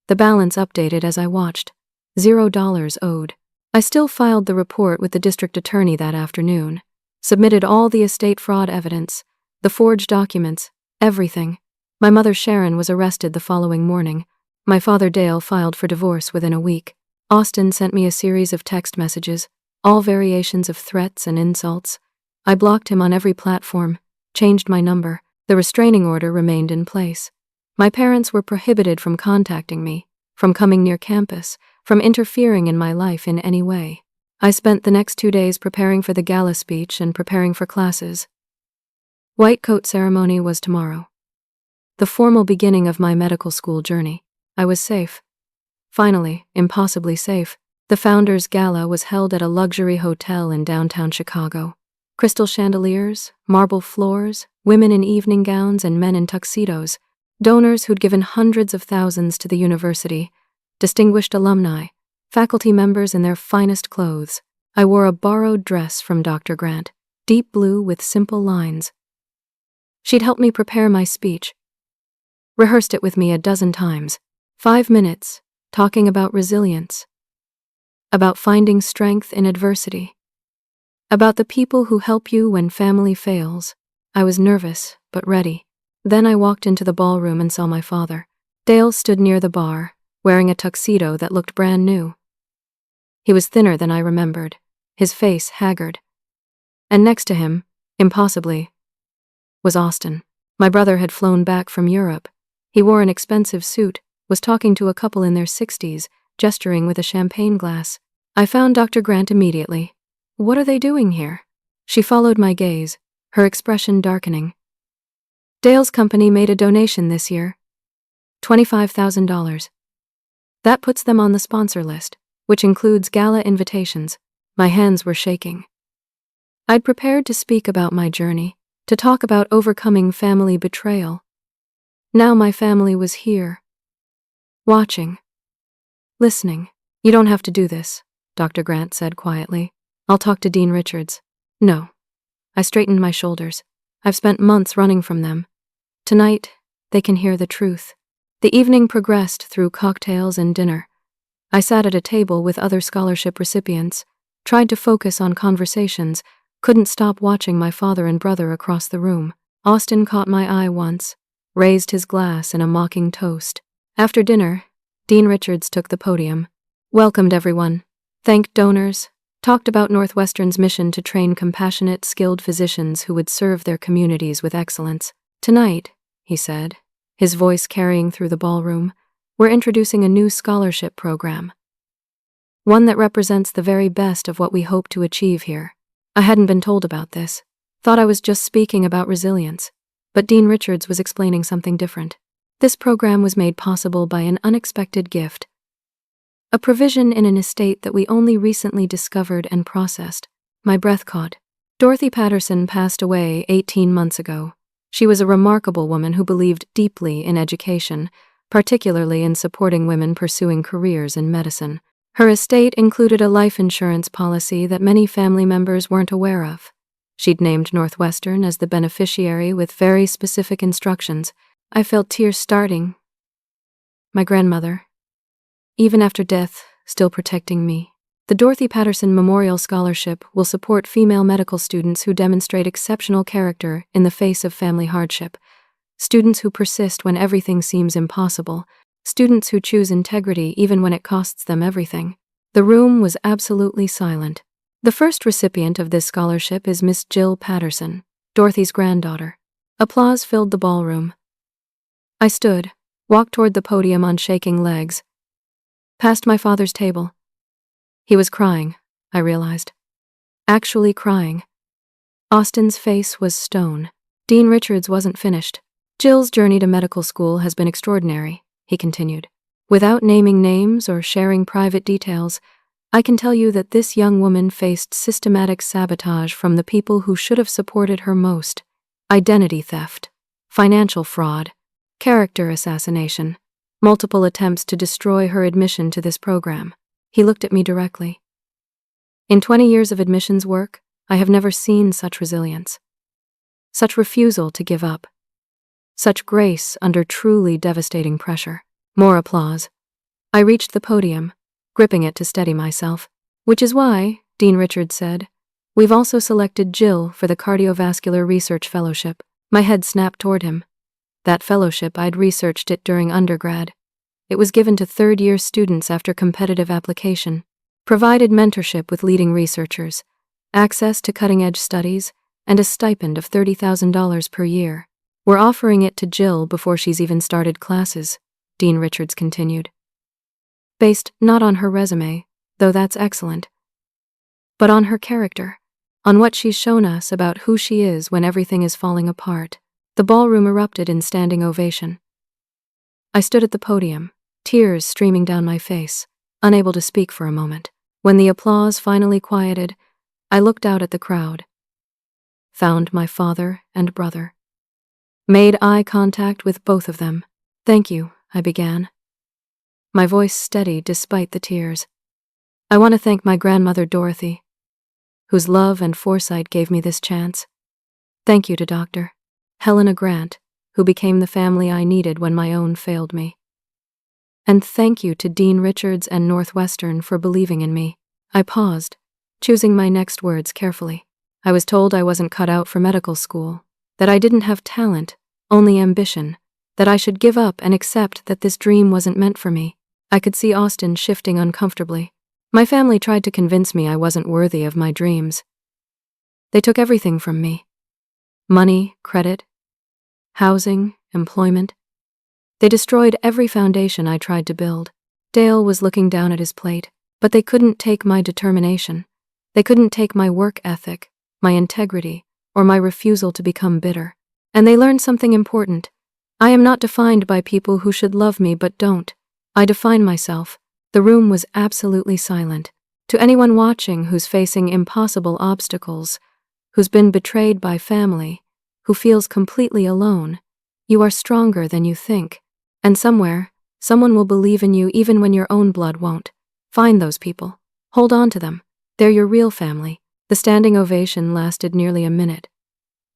The balance updated as I watched. $0 owed. I still filed the report with the district attorney that afternoon. Submitted all the estate fraud evidence, the forged documents, everything. My mother Sharon was arrested the following morning. My father Dale filed for divorce within a week. Austin sent me a series of text messages, all variations of threats and insults. I blocked him on every platform, changed my number. The restraining order remained in place. My parents were prohibited from contacting me, from coming near campus, from interfering in my life in any way. I spent the next 2 days preparing for the gala speech and preparing for classes. White coat ceremony was tomorrow. The formal beginning of my medical school journey. I was safe. Finally, impossibly safe. The Founders Gala was held at a luxury hotel in downtown Chicago. Crystal chandeliers, marble floors, women in evening gowns and men in tuxedos, donors who'd given hundreds of thousands to the university, distinguished alumni, faculty members in their finest clothes. I wore a borrowed dress from Dr. Grant, deep blue with simple lines. She'd helped me prepare my speech. Rehearsed it with me a dozen times. 5 minutes, talking about resilience. About finding strength in adversity. About the people who help you when family fails. I was nervous, but ready. Then I walked into the ballroom and saw my father. Dale stood near the bar, wearing a tuxedo that looked brand new. He was thinner than I remembered, his face haggard. And next to him, impossibly, was Austin. My brother had flown back from Europe. He wore an expensive suit, was talking to a couple in their 60s, gesturing with a champagne glass. I found Dr. Grant immediately. What are they doing here? She followed my gaze, her expression darkening. Dale's company made a donation this year. $25,000. That puts them on the sponsor list, which includes gala invitations. My hands were shaking. I'd prepared to speak about my journey, to talk about overcoming family betrayal. Now my family was here. Watching. Listening. You don't have to do this, Dr. Grant said quietly. I'll talk to Dean Richards. No. I straightened my shoulders. I've spent months running from them. Tonight, they can hear the truth. The evening progressed through cocktails and dinner. I sat at a table with other scholarship recipients, tried to focus on conversations, couldn't stop watching my father and brother across the room. Austin caught my eye once, raised his glass in a mocking toast. After dinner, Dean Richards took the podium, welcomed everyone, thanked donors, talked about Northwestern's mission to train compassionate, skilled physicians who would serve their communities with excellence. Tonight, he said, his voice carrying through the ballroom, we're introducing a new scholarship program. One that represents the very best of what we hope to achieve here. I hadn't been told about this, thought I was just speaking about resilience, but Dean Richards was explaining something different. This program was made possible by an unexpected gift. A provision in an estate that we only recently discovered and processed. My breath caught. Dorothy Patterson passed away 18 months ago. She was a remarkable woman who believed deeply in education, particularly in supporting women pursuing careers in medicine. Her estate included a life insurance policy that many family members weren't aware of. She'd named Northwestern as the beneficiary with very specific instructions. I felt tears starting. My grandmother, even after death, still protecting me. The Dorothy Patterson Memorial Scholarship will support female medical students who demonstrate exceptional character in the face of family hardship, students who persist when everything seems impossible, students who choose integrity even when it costs them everything. The room was absolutely silent. The first recipient of this scholarship is Miss Jill Patterson, Dorothy's granddaughter. Applause filled the ballroom. I stood, walked toward the podium on shaking legs, past my father's table. He was crying, I realized. Actually crying. Austin's face was stone. Dean Richards wasn't finished. Jill's journey to medical school has been extraordinary, he continued. Without naming names or sharing private details, I can tell you that this young woman faced systematic sabotage from the people who should have supported her most. Identity theft, financial fraud, character assassination, multiple attempts to destroy her admission to this program. He looked at me directly. In 20 years of admissions work, I have never seen such resilience, such refusal to give up, such grace under truly devastating pressure. More applause. I reached the podium, gripping it to steady myself. Which is why, Dean Richards said, we've also selected Jill for the Cardiovascular Research Fellowship. My head snapped toward him. That fellowship, I'd researched it during undergrad. It was given to third-year students after competitive application, provided mentorship with leading researchers, access to cutting-edge studies, and a stipend of $30,000 per year. We're offering it to Jill before she's even started classes, Dean Richards continued. Based not on her resume, though that's excellent, but on her character, on what she's shown us about who she is when everything is falling apart. The ballroom erupted in standing ovation. I stood at the podium, tears streaming down my face, unable to speak for a moment. When the applause finally quieted, I looked out at the crowd, found my father and brother, made eye contact with both of them. Thank you, I began, my voice steady despite the tears. I want to thank my grandmother Dorothy, whose love and foresight gave me this chance. Thank you to Dr. Helena Grant, who became the family I needed when my own failed me. And thank you to Dean Richards and Northwestern for believing in me. I paused, choosing my next words carefully. I was told I wasn't cut out for medical school, that I didn't have talent, only ambition, that I should give up and accept that this dream wasn't meant for me. I could see Austin shifting uncomfortably. My family tried to convince me I wasn't worthy of my dreams. They took everything from me. Money, credit, housing, employment. They destroyed every foundation I tried to build. Dale was looking down at his plate, but they couldn't take my determination. They couldn't take my work ethic, my integrity, or my refusal to become bitter. And they learned something important. I am not defined by people who should love me but don't. I define myself. The room was absolutely silent. To anyone watching who's facing impossible obstacles, who's been betrayed by family, who feels completely alone, you are stronger than you think. And somewhere, someone will believe in you even when your own blood won't. Find those people. Hold on to them. They're your real family. The standing ovation lasted nearly a minute.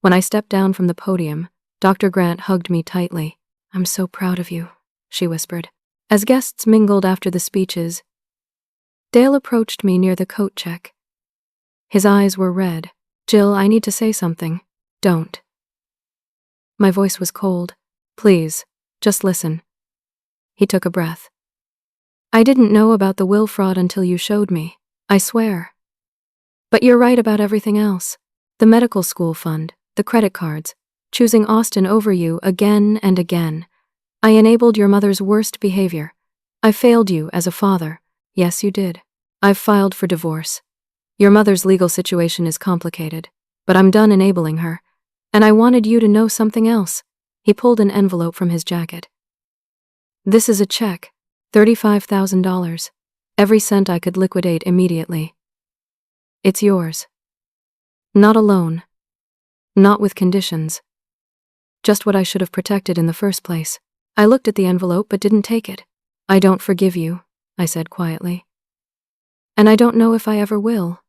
When I stepped down from the podium, Dr. Grant hugged me tightly. "I'm so proud of you," she whispered. As guests mingled after the speeches, Dale approached me near the coat check. His eyes were red. "Jill, I need to say something." "Don't." My voice was cold. "Please, just listen." He took a breath. "I didn't know about the will fraud until you showed me. I swear. But you're right about everything else. The medical school fund, the credit cards, choosing Austin over you again and again. I enabled your mother's worst behavior. I failed you as a father. Yes, you did. I've filed for divorce. Your mother's legal situation is complicated, but I'm done enabling her. And I wanted you to know something else." He pulled an envelope from his jacket. "This is a check, $35,000. Every cent I could liquidate immediately. It's yours. Not a loan. Not with conditions. Just what I should have protected in the first place." I looked at the envelope but didn't take it. "I don't forgive you," I said quietly. "And I don't know if I ever will.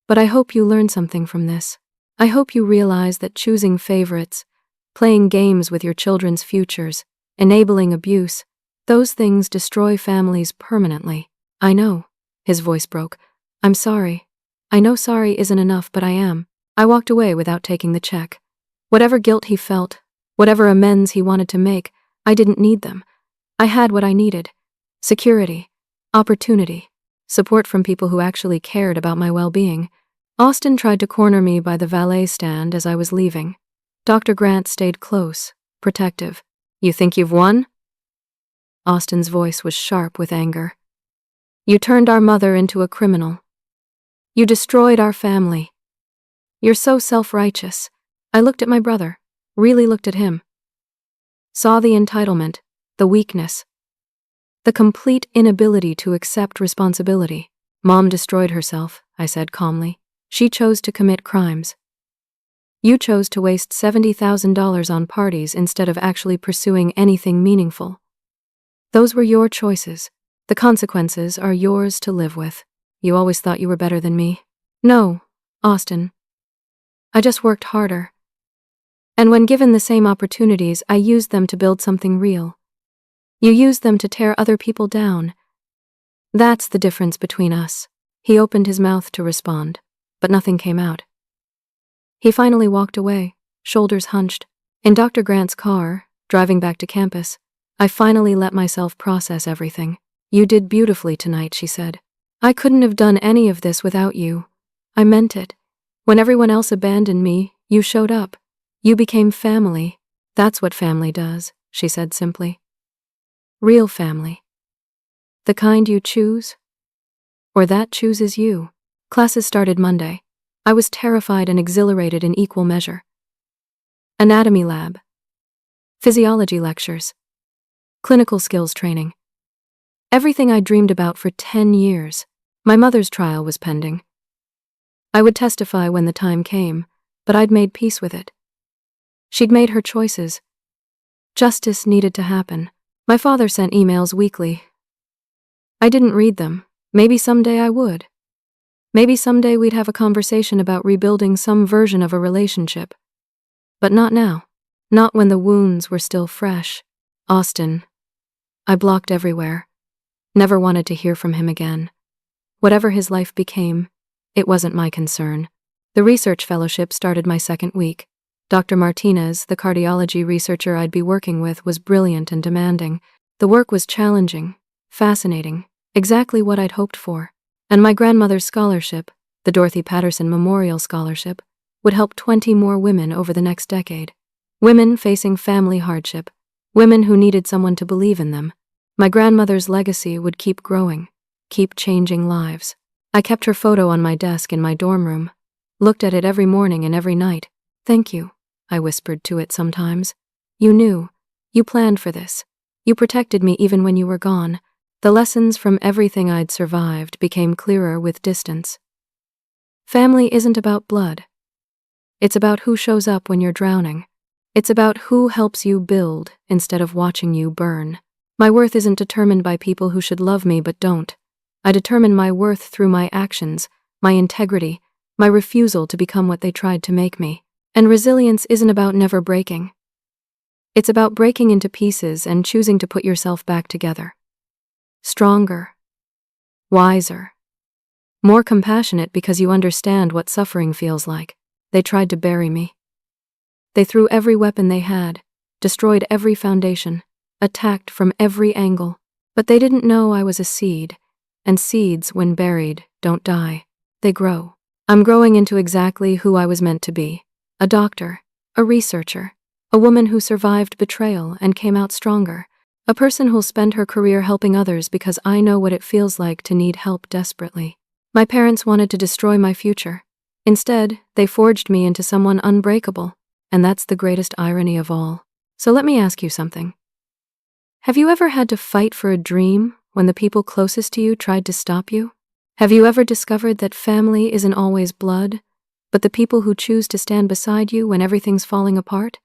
But I hope you learn something from this. I hope you realize that choosing favorites, playing games with your children's futures, enabling abuse, those things destroy families permanently." "I know." His voice broke. "I'm sorry. I know sorry isn't enough, but I am." I walked away without taking the check. Whatever guilt he felt, whatever amends he wanted to make, I didn't need them. I had what I needed: security, opportunity, support from people who actually cared about my well-being. Austin tried to corner me by the valet stand as I was leaving. Dr. Grant stayed close, protective. "You think you've won?" Austin's voice was sharp with anger. "You turned our mother into a criminal. You destroyed our family. You're so self-righteous." I looked at my brother, really looked at him. Saw the entitlement, the weakness, the complete inability to accept responsibility. "Mom destroyed herself," I said calmly. "She chose to commit crimes. You chose to waste $70,000 on parties instead of actually pursuing anything meaningful. Those were your choices. The consequences are yours to live with. You always thought you were better than me." "No, Austin. I just worked harder. And when given the same opportunities, I used them to build something real. You used them to tear other people down. That's the difference between us." He opened his mouth to respond, but nothing came out. He finally walked away, shoulders hunched. In Dr. Grant's car, driving back to campus, I finally let myself process everything. "You did beautifully tonight," she said. "I couldn't have done any of this without you. I meant it. When everyone else abandoned me, you showed up. You became family. That's what family does," she said simply. "Real family. The kind you choose, or that chooses you." Classes started Monday. I was terrified and exhilarated in equal measure. Anatomy lab, physiology lectures, clinical skills training. Everything I dreamed about for 10 years. My mother's trial was pending. I would testify when the time came, but I'd made peace with it. She'd made her choices. Justice needed to happen. My father sent emails weekly. I didn't read them. Maybe someday I would. Maybe someday we'd have a conversation about rebuilding some version of a relationship. But not now. Not when the wounds were still fresh. Austin. I blocked everywhere. Never wanted to hear from him again. Whatever his life became, it wasn't my concern. The research fellowship started my second week. Dr. Martinez, the cardiology researcher I'd be working with, was brilliant and demanding. The work was challenging, fascinating, exactly what I'd hoped for. And my grandmother's scholarship, the Dorothy Patterson Memorial Scholarship, would help 20 more women over the next decade. Women facing family hardship, women who needed someone to believe in them. My grandmother's legacy would keep growing, keep changing lives. I kept her photo on my desk in my dorm room, looked at it every morning and every night. Thank you, I whispered to it sometimes. You knew. You planned for this. You protected me even when you were gone. The lessons from everything I'd survived became clearer with distance. Family isn't about blood. It's about who shows up when you're drowning. It's about who helps you build instead of watching you burn. My worth isn't determined by people who should love me but don't. I determine my worth through my actions, my integrity, my refusal to become what they tried to make me. And resilience isn't about never breaking. It's about breaking into pieces and choosing to put yourself back together. Stronger, wiser, more compassionate because you understand what suffering feels like. They tried to bury me. They threw every weapon they had, destroyed every foundation, attacked from every angle. But they didn't know I was a seed, and seeds, when buried, don't die. They grow. I'm growing into exactly who I was meant to be. A doctor, a researcher, a woman who survived betrayal and came out stronger. A person who'll spend her career helping others because I know what it feels like to need help desperately. My parents wanted to destroy my future. Instead, they forged me into someone unbreakable, and that's the greatest irony of all. So let me ask you something. Have you ever had to fight for a dream when the people closest to you tried to stop you? Have you ever discovered that family isn't always blood, but the people who choose to stand beside you when everything's falling apart?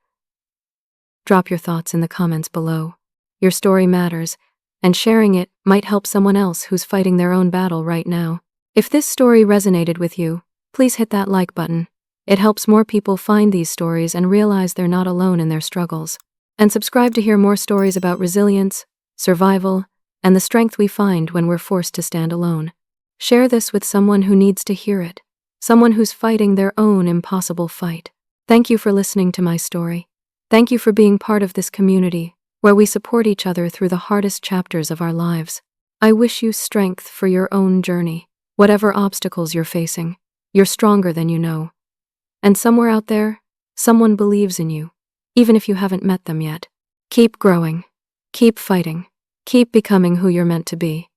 Drop your thoughts in the comments below. Your story matters, and sharing it might help someone else who's fighting their own battle right now. If this story resonated with you, please hit that like button. It helps more people find these stories and realize they're not alone in their struggles. And subscribe to hear more stories about resilience, survival, and the strength we find when we're forced to stand alone. Share this with someone who needs to hear it, someone who's fighting their own impossible fight. Thank you for listening to my story. Thank you for being part of this community where we support each other through the hardest chapters of our lives. I wish you strength for your own journey. Whatever obstacles you're facing, you're stronger than you know. And somewhere out there, someone believes in you, even if you haven't met them yet. Keep growing, keep fighting, keep becoming who you're meant to be.